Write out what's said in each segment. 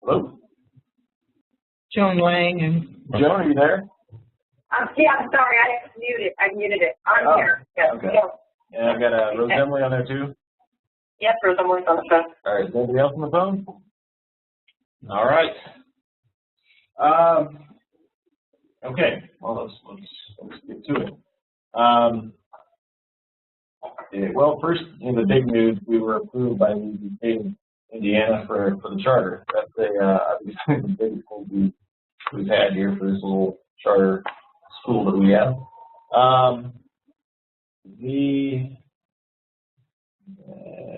Hello? Joan Lang. And Joan, are you there? Yeah, I'm sorry, I muted it. I'm here. Yes. Okay. Yes. And I've got Rose Emily on there too. Yes, Rose Emily's on the phone. All right, is anybody else on the phone? All right. Okay, well, let's get to it. Well, first, in the big news, we were approved by the state of Indiana for the charter. That's obviously the biggest thing we've had here for this little charter school that we have.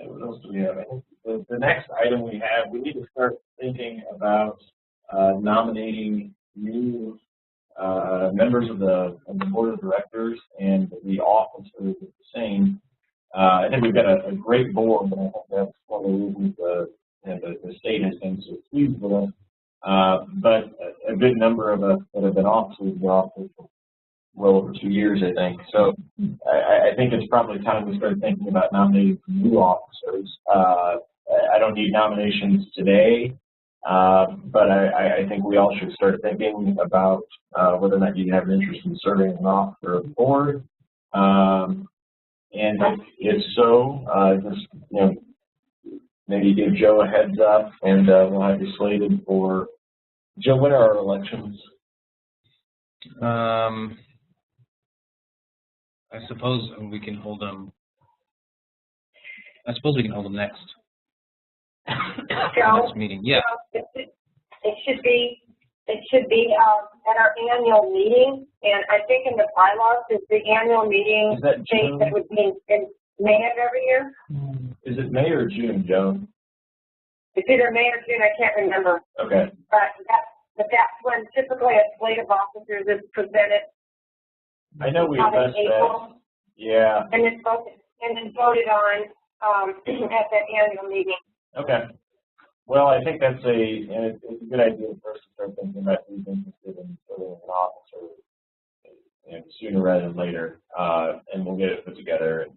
What else do we have? I think the next item we have, we need to start thinking about nominating new members of the board of directors, and the officers are the same. I think we've got a great board, and I think that's one of the reasons the state has been so pleased with us. But a good number of us that have been officers have been officers for well over 2 years, I think. So I think it's probably time we start thinking about nominating new officers. I don't need nominations today, but I think we all should start thinking about whether or not you have an interest in serving as an officer of the board. And if so, just maybe give Joe a heads up, and we'll have you slated for. Joe, when are our elections? I suppose we can hold them. I suppose we can hold them next. Next meeting. Yeah. It should be at our annual meeting, and I think in the bylaws is the annual meeting date that would be in May of every year. Is it May or June, Joe? It's either May or June. I can't remember. Okay. But that's when typically a slate of officers is presented. I know we addressed that. Yeah. And then voted on at that annual meeting. Okay. Well, I think that's it's a good idea for us to start thinking about who's interested in serving as an officer sooner rather than later, and we'll get it put together. And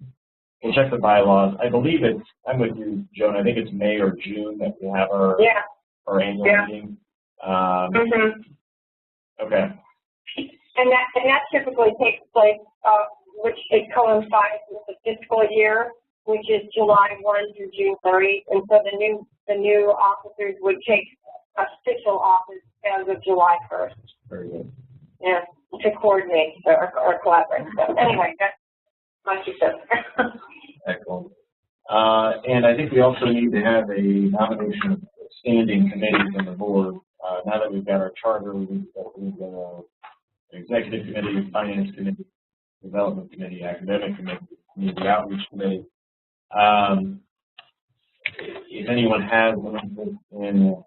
we'll check the bylaws. I believe I'm with you, Joan. I think it's May or June that we have our annual meeting. Okay. And that typically takes place, which it coincides with the fiscal year, which is July 1 through June 30. And so the new officers would take official office as of July 1st. Very good. Yeah, to coordinate or collaborate. So anyway, that's my two cents. Excellent. And I think we also need to have a nomination of standing committees on the board. Now that we've got our charter, we've got an executive committee, finance committee, development committee, academic committee, community outreach committee. If anyone has an interest in,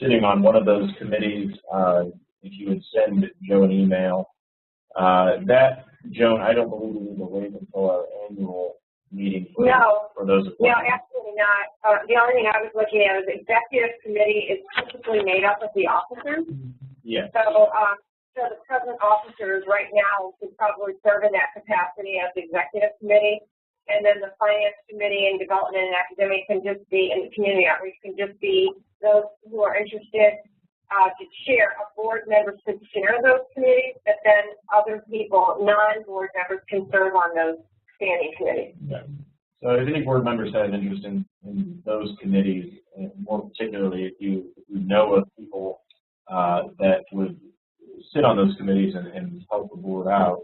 sitting on one of those committees, if you would send Joe an email. Joan, I don't believe we need to wait until our annual meeting for those appointments. No, absolutely not. The only thing I was looking at is executive committee is typically made up of the officers. Yes. So the present officers right now could probably serve in that capacity as the executive committee, and then the finance committee and development and academic can just be, and the community outreach can just be those who are interested to chair. A board members could chair those committees, but then other people, non-board members, can serve on those standing committees. Yeah. So if any board members have interest in those committees, and more particularly if you know of people that would sit on those committees and help the board out,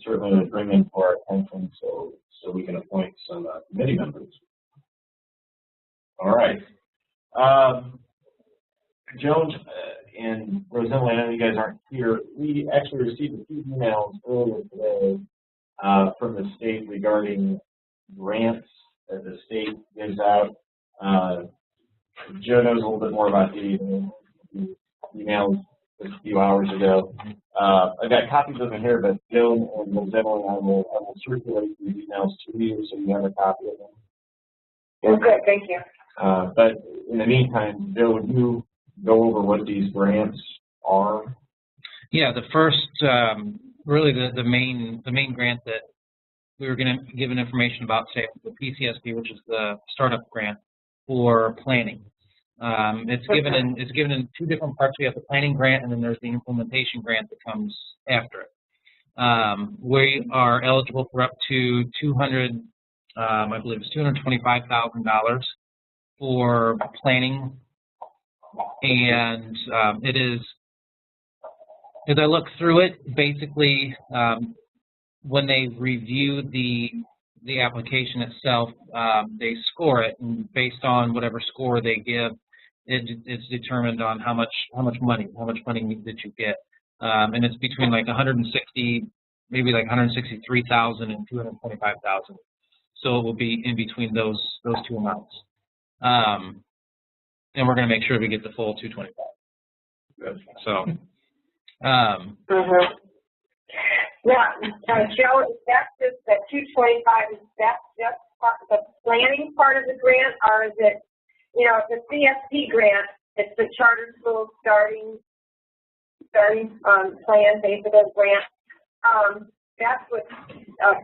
certainly bring them for our attention so we can appoint some committee members. All right. Joan and Rosella, I know you guys aren't here. We actually received a few emails earlier today from the state regarding grants that the state gives out. Joe knows a little bit more about the emails just a few hours ago. I've got copies of them here, but Joe and Rosella and I will circulate these emails to you so you have a copy of them. Okay, thank you. But in the meantime, Joe, would you go over what these grants are? Yeah, the first, really the main grant that we were going to give information about today, the PCSB, which is the startup grant. for planning. It's given in two different parts. We have the planning grant, and then there's the implementation grant that comes after it. We are eligible for up to I believe it's $225,000 for planning, and it is, as I look through it, basically when they review the application itself, they score it, and based on whatever score they give, it's determined on how much money did you get, and it's between like 160, maybe like 163,000 and 225,000. So it will be in between those two amounts, and we're going to make sure we get the full 225. Good. So. Now, Joe, is that just the 225? Is that just the planning part of the grant, or is it, you know, the CFP grant? It's the charter school starting plan, basically grant. That's what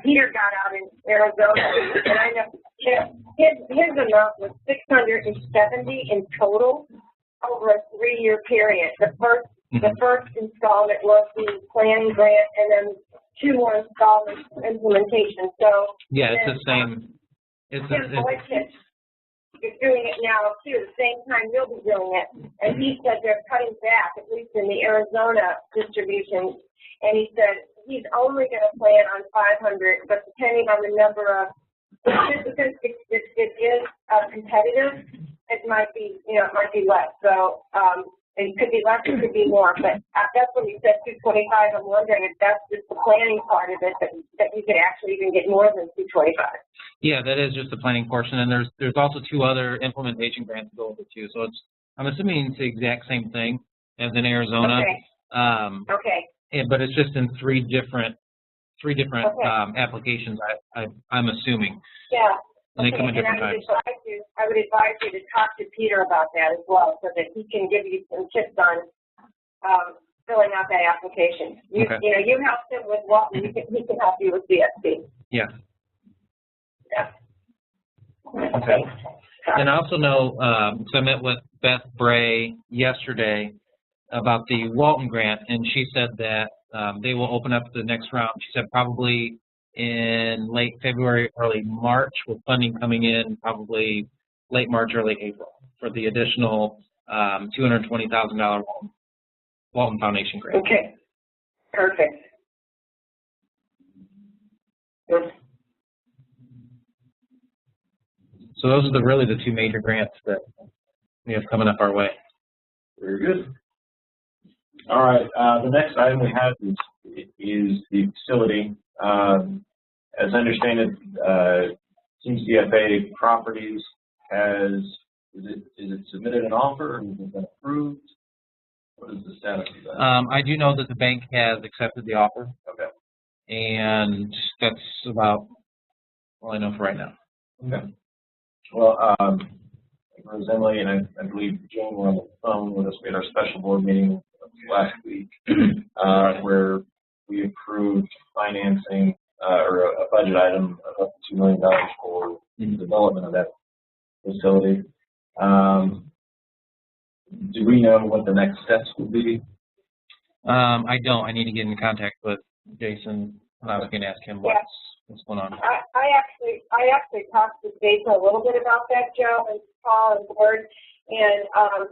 Peter got out in Arizona, and I know his amount was $670 in total over a 3-year period. The first installment was the planning grant, and then 2 more installments for implementation. So yeah, it's the same. Is doing it now too. At the same time, you'll be doing it, and he said they're cutting back, at least in the Arizona distribution. And he said he's only going to plan on 500, but depending on the number of participants, it is competitive. It might be, it might be less. So it could be less, it could be more. But that's when you said 225. I'm wondering if that's just the planning part of it, that you could actually even get more than 225. Yeah, that is just the planning portion, and there's also 2 other implementation grants to go with it too. So I'm assuming it's the exact same thing as in Arizona. Okay. Okay. But it's just in three different applications. I'm assuming. Yeah. And they come in different times. I would advise you to talk to Peter about that as well, so that he can give you some tips on filling out that application. You helped him with Walton. He can help you with DSP. Yeah. Yeah. Okay. And I also know, because I met with Beth Bray yesterday about the Walton grant, and she said that they will open up the next round. She said probably in late February, early March, with funding coming in probably late March, early April for the additional $220,000 Walton Foundation grant. Okay. Perfect. Good. So those are really the 2 major grants that we have coming up our way. Very good. All right. The next item we have is the facility. As I understand it, CFA Properties is it submitted an offer, or has it been approved? What is the status of that? I do know that the bank has accepted the offer. Okay. And that's about all I know for right now. Okay. Well, Ms. Emily and I believe Jane were on the phone with us. We had our special board meeting last week where we approved financing or a budget item of up to $2 million for the development of that facility. Do we know what the next steps will be? I don't. I need to get in contact with Jason. I was going to ask him what's going on. I actually talked to Jason a little bit about that, Joe, and Paul and Board, and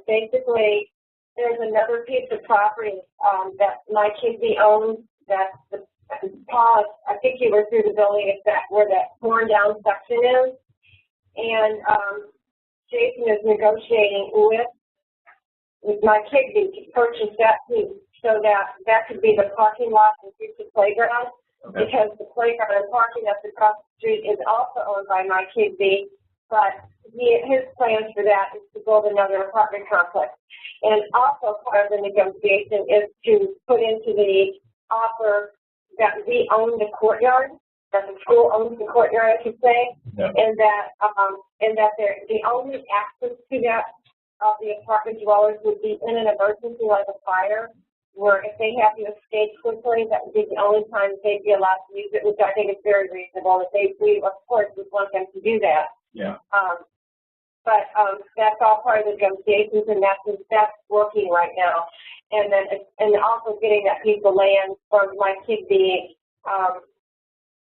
basically there's another piece of property that my Kinsey owns that Paul, I think he was through the building, it's that where that torn down section is, and Jason is negotiating with my Kinsey to purchase that piece so that could be the parking lot and future playground. Okay. Because the playground and parking that's across the street is also owned by my Kinsey, but his plans for that is to build another apartment complex. And also part of the negotiation is to put into the offer that we own the courtyard, that the school owns the courtyard, I should say, and that the only access to that of the apartment dwellers would be in an emergency like a fire, where if they have to escape quickly, that would be the only time they'd be allowed to use it, which I think is very reasonable. That we of course would want them to do that. Yeah. But that's all part of the negotiations, and that's working right now. And then also getting that piece of land from my Kidby,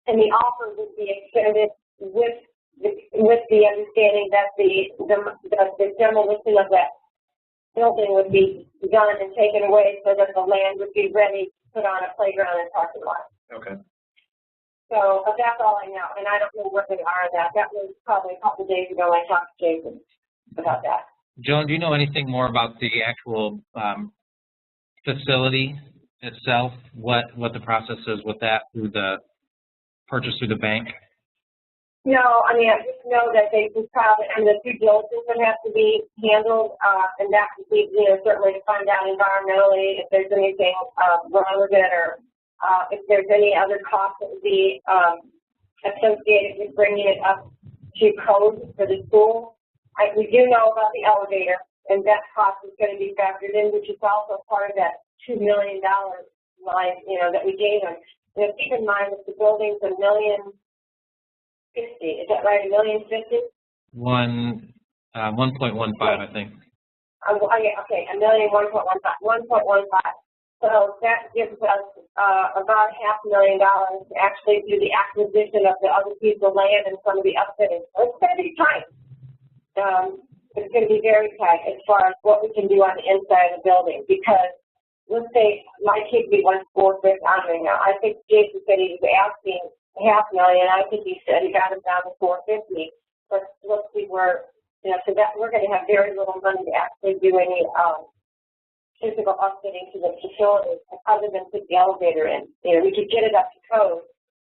and the offer would be extended with the understanding that the demolition of that building would be done and taken away so that the land would be ready to put on a playground and parking lot. Okay. So that's all I know, and I don't know where they are on that. That was probably a couple of days ago I talked to Jason about that. Joan, do you know anything more about the actual facility itself? What the process is with that through the purchase through the bank? No, I mean, I just know that they would probably, and the due diligence would have to be handled, and that would be, certainly to find out environmentally if there's anything wrong with it, or if there's any other costs that would be associated with bringing it up to code for the school. We do know about the elevator, and that cost is going to be factored in, which is also part of that $2 million line, that we gave them. Keep in mind that the building's $1,050,000. Is that right? $1,050,000? 1.15, I think. Okay, $1,115,000. So that gives us about $500,000 to actually do the acquisition of the other piece of land and some of the upfitting. So it's going to be tight. It's going to be very tight as far as what we can do on the inside of the building, because let's say my kid wants $450,000 now. I think Jason said he was asking $500,000. I think he said he got him down to $450,000. But let's see where, so that we're going to have very little money to actually do any physical upfitting to the facility other than put the elevator in. We could get it up to code,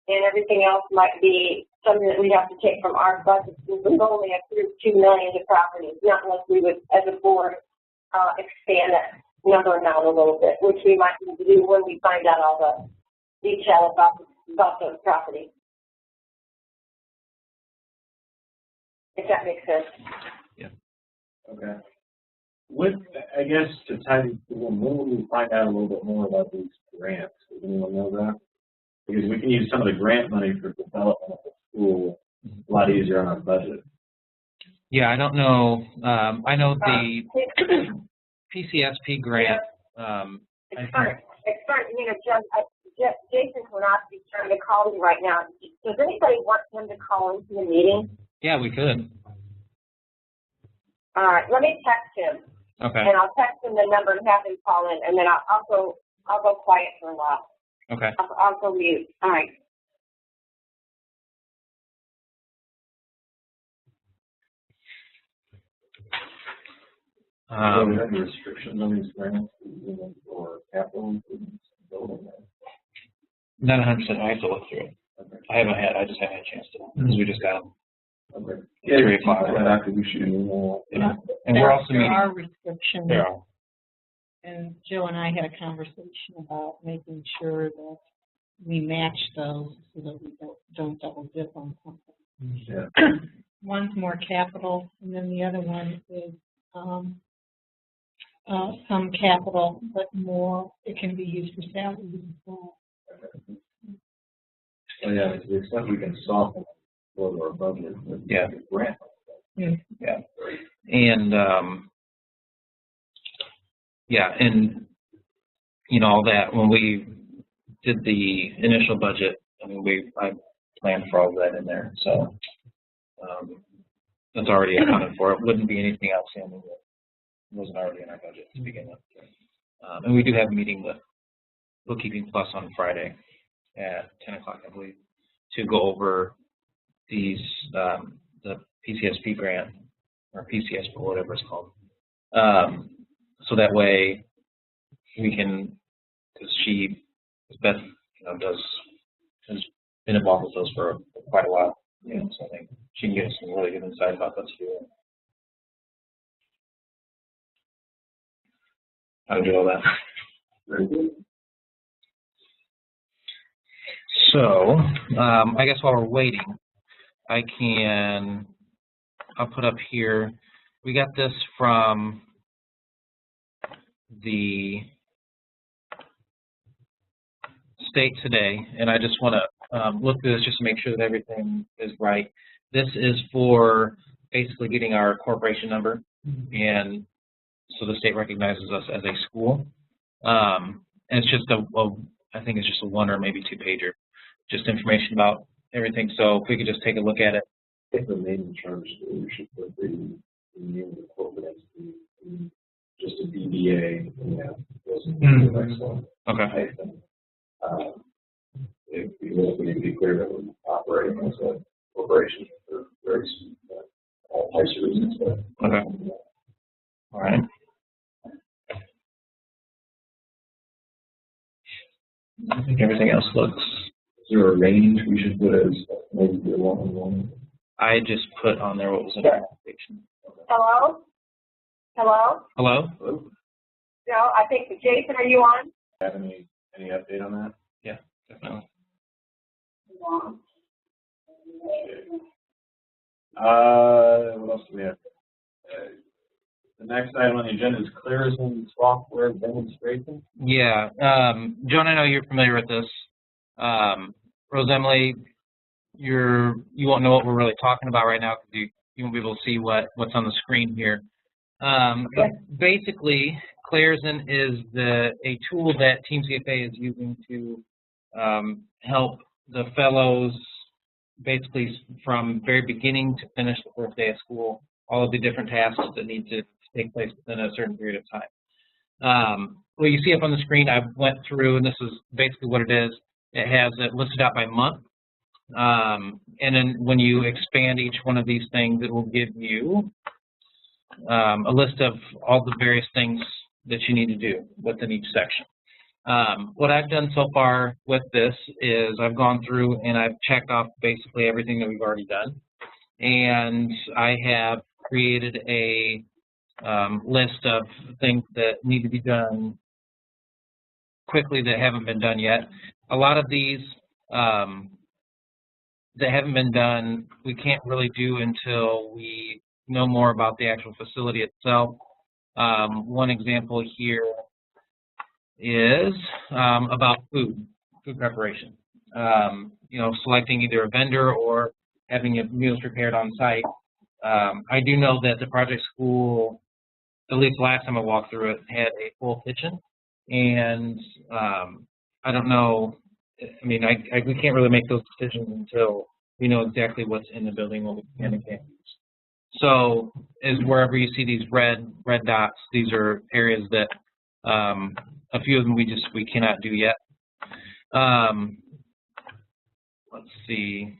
and everything else might be something that we have to take from our budget. We've only approved $2 million to properties, not unless we would, as a board, expand that number amount a little bit, which we might need to do when we find out all the detail about those properties. If that makes sense. Yeah. Okay. I guess to tie these together, when will we find out a little bit more about these grants? Does anyone know that? Because we can use some of the grant money for development of the school a lot easier on our budget. Yeah, I don't know. I know the PCSP grant. It's fine. Jason Konaski is trying to call me right now. Does anybody want him to call into the meeting? Yeah, we could. All right, let me text him. Okay. And I'll text him the number and have him call in, and then I'll go quiet for a while. Okay. I'll go mute. All right. So we have a restriction on these grants for capital improvements building that. Not 100%. I have to look through it. Okay. I just haven't had a chance to, because we just got them. Okay. 3 o'clock. After we should know. Yeah. And we're also there meeting. are restrictions. There are. And Joe and I had a conversation about making sure that we match those so that we don't double dip on something. Yeah. One's more capital, and then the other one is some capital, but more, it can be used for salaries as well. Oh, yeah, to the extent we can soften for our budget. Yeah. Grant. Yeah. And all that, when we did the initial budget, I planned for all that in there, so that's already accounted for. It wouldn't be anything outstanding that wasn't already in our budget to begin with. And we do have a meeting with Bookkeeping Plus on Friday at 10 o'clock, I believe, to go over these the PCSP grant, or PCS, or whatever it's called. So that way we can, because Beth has been involved with those for quite a while, so I think she can get us some really good insight about that too. How to do all that. Very good. So, I guess while we're waiting, I'll put up here, we got this from the state today, and I just want to look through this just to make sure that everything is right. This is for basically getting our corporation number, and so the state recognizes us as a school. And it's just I think it's just a 1 or maybe 2-pager, just information about everything. So if we could just take a look at it. If the name terms, we should put the name of the corporate entity, just a DBA, excellent. Okay. If we need to be clear that we're operating as a corporation for various all types of reasons. But, okay. All right. I think everything else looks. Is there a range we should put as maybe the 1-on-1? I just put on there what was in the application. Hello? Hello? Hello? No, I think, Jason, are you on? Have any update on that? Yeah, definitely. What else do we have? The next item on the agenda is clearism software demonstration. Yeah, Joan, I know you're familiar with this. Rose Emily, you won't know what we're really talking about right now because you won't be able to see what's on the screen here. But basically, Clairzen is a tool that Team CFA is using to help the fellows basically from very beginning to finish the first day of school, all of the different tasks that need to take place within a certain period of time. What you see up on the screen, I went through, and this is basically what it is. It has it listed out by month. And then when you expand each one of these things, it will give you a list of all the various things that you need to do within each section. What I've done so far with this is I've gone through and I've checked off basically everything that we've already done. And I have created a list of things that need to be done quickly that haven't been done yet. A lot of these that haven't been done, we can't really do until we know more about the actual facility itself. One example here is about food preparation. Selecting either a vendor or having your meals prepared on site. I do know that the project school, at least last time I walked through it, had a full kitchen, and I don't know. I mean, we can't really make those decisions until we know exactly what's in the building, what we can and can't use. So, wherever you see these red dots, these are areas that a few of them we cannot do yet. Let's see.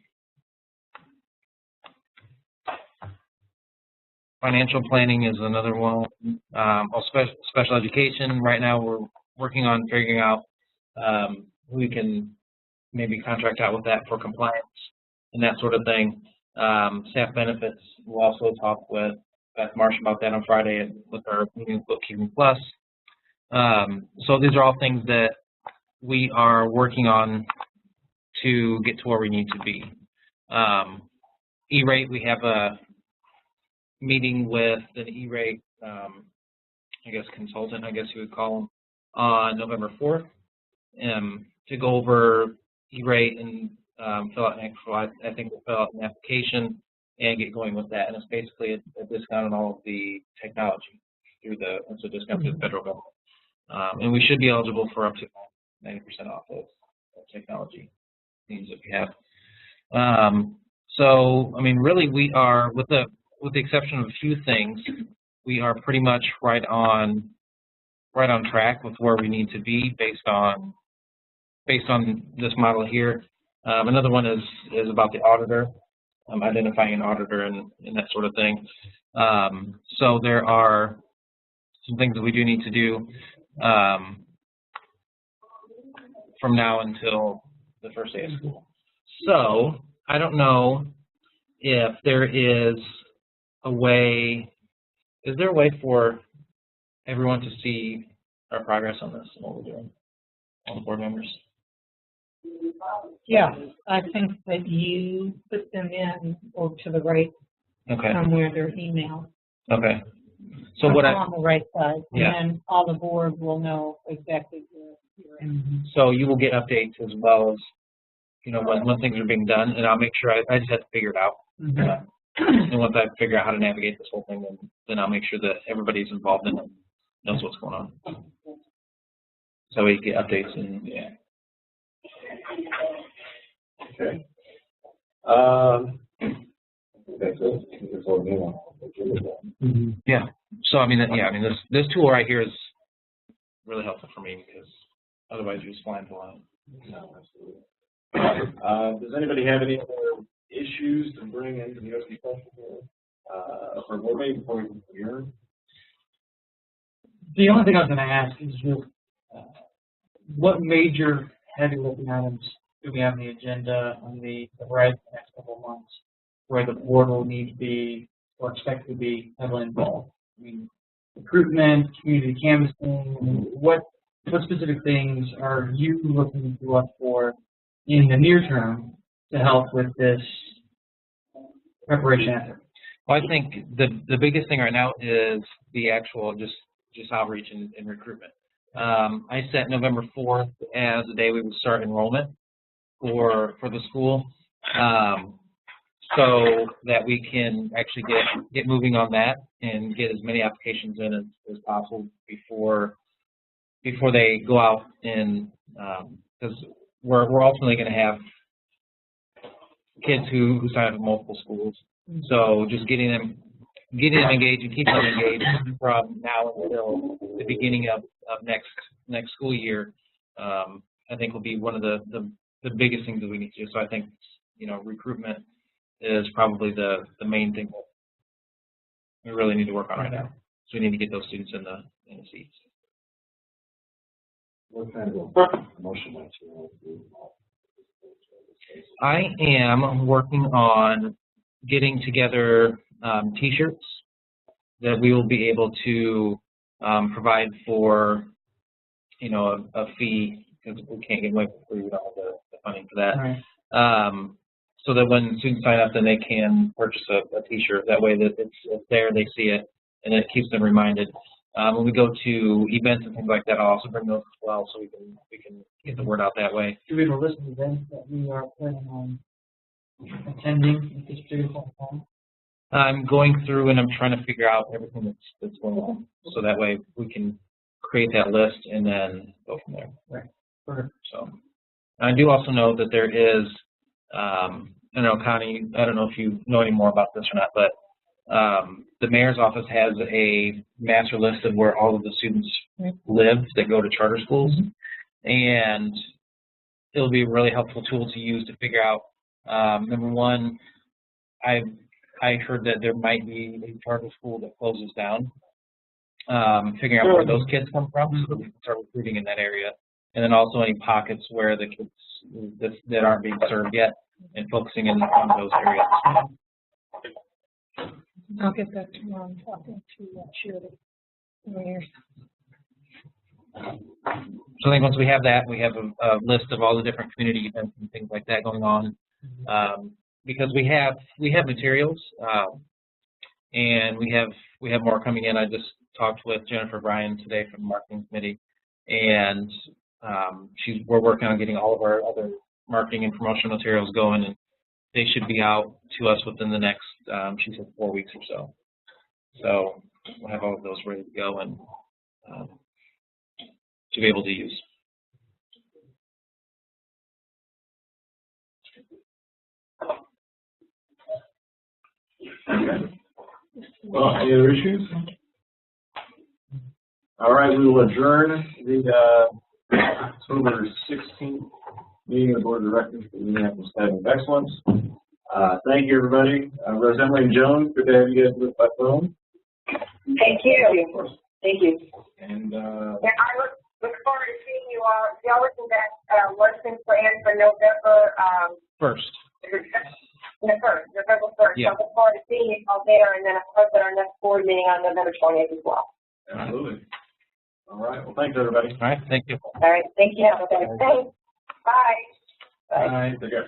Financial planning is another one. Special education. Right now, we're working on figuring out who we can maybe contract out with that for compliance and that sort of thing. Staff benefits. We'll also talk with Beth Marsh about that on Friday with our meeting Bookkeeping Plus. So these are all things that we are working on to get to where we need to be. E-rate, we have a meeting with an E-rate, consultant, I guess you would call them, on November 4th to go over E-rate and fill out an application and get going with that. And it's basically a discount on all of the technology it's a discount through the federal government. And we should be eligible for up to 90% off of technology needs that we have. So, I mean, really, we are, with the exception of a few things, we are pretty much right on track with where we need to be based on this model here. Another one is about the auditor, identifying an auditor and that sort of thing. So there are some things that we do need to do from now until the first day of school. So I don't know if there is a way. Is there a way for everyone to see our progress on this and what we're doing, all the board members? Yeah, I think that you put them in or to the right somewhere, their email. Okay. So on the right side, yeah. And then all the board will know exactly where you're in. So you will get updates as well as, when things are being done, and I'll make sure I just have to figure it out. And once I figure out how to navigate this whole thing, then I'll make sure that everybody's involved in it, knows what's going on. So we get updates and yeah. Okay. That's it. That's all we want. Yeah. So I mean, this tool right here is really helpful for me because otherwise you're just flying blind. No, absolutely. Does anybody have any other issues to bring into the OSD session here? Or board meeting before we adjourn? The only thing I was going to ask is just what major heavy lifting items do we have on the agenda on the horizon the next couple of months where the board will need to be or expect to be heavily involved? I mean, recruitment, community canvassing, what specific things are you looking to us for in the near term to help with this preparation effort? Well, I think the biggest thing right now is the actual just outreach and recruitment. I set November 4th as the day we would start enrollment for the school, so that we can actually get moving on that and get as many applications in as possible before they go out, and because we're ultimately going to have kids who sign up at multiple schools. So just getting them engaged and keeping them engaged from now until the beginning of next school year, I think will be one of the biggest things that we need to do. So I think, recruitment is probably the main thing that we really need to work on right now. So we need to get those students in the seats. What kind of promotion might you do? I am working on getting together T-shirts that we will be able to provide for, a fee, because we can't get away for free. We don't have the funding for that. Right. So that when students sign up, then they can purchase a T-shirt. That way that it's there, they see it, and it keeps them reminded. When we go to events and things like that, I'll also bring those as well, so we can get the word out that way. Do we have a list of events that we are planning on attending at this period of time? I'm going through and I'm trying to figure out everything that's going on, so that way we can create that list and then go from there. Right. Perfect. So I do also know that there is, Connie, I don't know if you know any more about this or not, but the mayor's office has a master list of where all of the students live that go to charter schools, and it'll be a really helpful tool to use to figure out. Number one, I heard that there might be a charter school that closes down. Figuring out where those kids come from, so that we can start recruiting in that area, and then also any pockets where the kids that aren't being served yet, and focusing in on those areas. I'll get that tomorrow. I'm talking to Shirley. So I think once we have that, we have a list of all the different community events and things like that going on, because we have materials, and we have more coming in. I just talked with Jennifer Bryan today from the marketing committee, and we're working on getting all of our other marketing and promotional materials going, and they should be out to us within the next, she said, 4 weeks or so. So we'll have all of those ready to go and to be able to use. Well, any other issues? All right, we will adjourn the October 16th meeting of the Board of Directors for the Minneapolis Academy of Excellence. Thank you, everybody. Representative Jones, good to have you guys with by phone. Thank you. Thank you. And I look forward to seeing you all. Y'all listen back what's been planned for November 1st. November 1st. Yeah. So I look forward to seeing you all there, and then of course at our next board meeting on November 20th as well. absolutely. All right. Well, thanks, everybody. All right, thank you. All right. Thank you. Thanks. Bye. Bye. Take care.